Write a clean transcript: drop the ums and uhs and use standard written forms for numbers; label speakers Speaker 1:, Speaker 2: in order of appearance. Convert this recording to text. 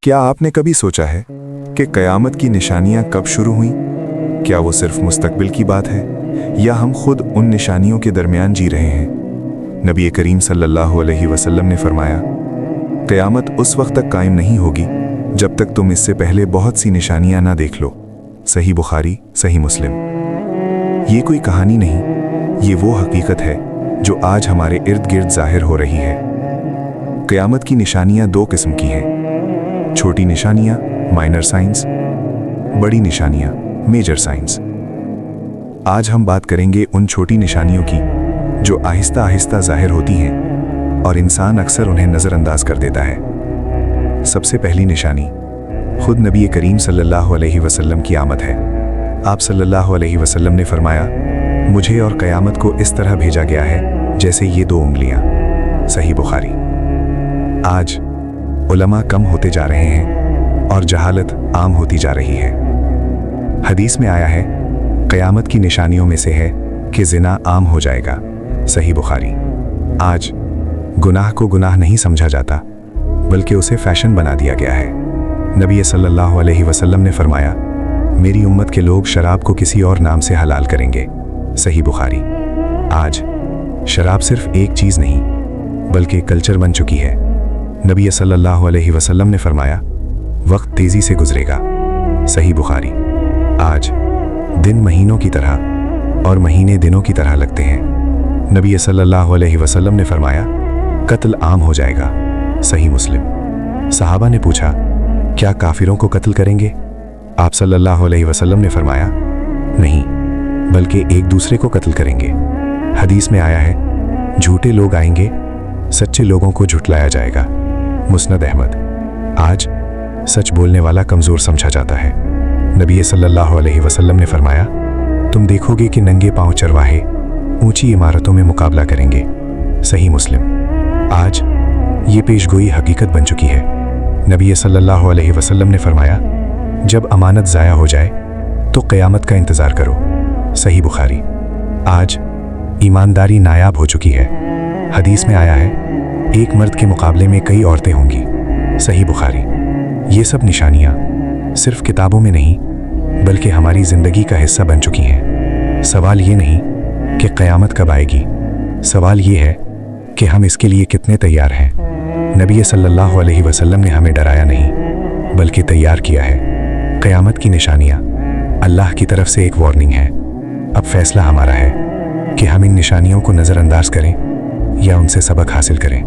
Speaker 1: क्या आपने कभी सोचा है कि क़यामत की निशानियां कब शुरू हुईं? क्या वो सिर्फ मुस्तकबिल की बात है या हम खुद उन निशानियों के दरमियान जी रहे हैं? नबी करीम सल्लल्लाहु अलैहि वसल्लम ने फरमाया, क़यामत उस वक्त तक कायम नहीं होगी जब तक तुम इससे पहले बहुत सी निशानियां ना देख लो। सही बुखारी, सही मुस्लिम। ये कोई कहानी नहीं, ये वो हकीकत है जो आज हमारे इर्द गिर्द जाहिर हो रही है। क़यामत की निशानियां दो किस्म की हैं, छोटी निशानियां माइनर साइंस, बड़ी निशानियां मेजर साइंस। आज हम बात करेंगे उन छोटी निशानियों की जो आहिस्ता आहिस्ता जाहिर होती हैं और इंसान अक्सर उन्हें नज़रअंदाज कर देता है। सबसे पहली निशानी खुद नबी करीम सल्लल्लाहु अलैहि वसल्लम की आमद है। आप सल्लल्लाहु अलैहि वसल्लम ने फरमाया, मुझे और क़यामत को इस तरह भेजा गया है जैसे ये दो उंगलियां। सही बुखारी। आज उलमा कम होते जा रहे हैं और जहालत आम होती जा रही है। हदीस में आया है, क़यामत की निशानियों में से है कि ज़िना आम हो जाएगा। सही बुखारी। आज गुनाह को गुनाह नहीं समझा जाता बल्कि उसे फैशन बना दिया गया है। नबी सल्लल्लाहु अलैहि वसल्लम ने फरमाया, मेरी उम्मत के लोग शराब को किसी और नाम से हलाल करेंगे। सही बुखारी। आज शराब सिर्फ एक चीज़ नहीं बल्कि कल्चर बन चुकी है। नबी सल्लल्लाहु अलैहि वसल्लम ने फरमाया, वक्त तेज़ी से गुजरेगा। सही बुखारी। आज दिन महीनों की तरह और महीने दिनों की तरह लगते हैं। नबी सल्लल्लाहु अलैहि वसल्लम ने फरमाया, कत्ल आम हो जाएगा। सही मुस्लिम। सहाबा ने पूछा, क्या काफिरों को कत्ल करेंगे? आप सल्लल्लाहु अलैहि वसल्लम ने फरमाया, नहीं, बल्कि एक दूसरे को कत्ल करेंगे। हदीस में आया है, झूठे लोग आएंगे, सच्चे लोगों को झुठलाया जाएगा। मुस्नद अहमद। आज सच बोलने वाला कमज़ोर समझा जाता है। नबी सल्लल्लाहु अलैहि वसल्लम ने फरमाया, तुम देखोगे कि नंगे पांव चरवाहे ऊंची इमारतों में मुकाबला करेंगे। सही मुस्लिम। आज ये पेशगोई हकीकत बन चुकी है। नबी सल्लल्लाहु अलैहि वसल्लम ने फरमाया, जब अमानत ज़ाया हो जाए तो क़यामत का इंतज़ार करो। सही बुखारी। आज ईमानदारी नायाब हो चुकी है। हदीस में आया है, एक मर्द के मुकाबले में कई औरतें होंगी। सही बुखारी। ये सब निशानियाँ सिर्फ किताबों में नहीं बल्कि हमारी ज़िंदगी का हिस्सा बन चुकी हैं। सवाल ये नहीं कि क़यामत कब आएगी, सवाल ये है कि हम इसके लिए कितने तैयार हैं। नबी सल्लल्लाहु अलैहि वसल्लम ने हमें डराया नहीं बल्कि तैयार किया है। क़यामत की निशानियाँ अल्लाह की तरफ से एक वार्निंग है। अब फैसला हमारा है कि हम इन निशानियों को नज़रअंदाज करें या उनसे सबक हासिल करें।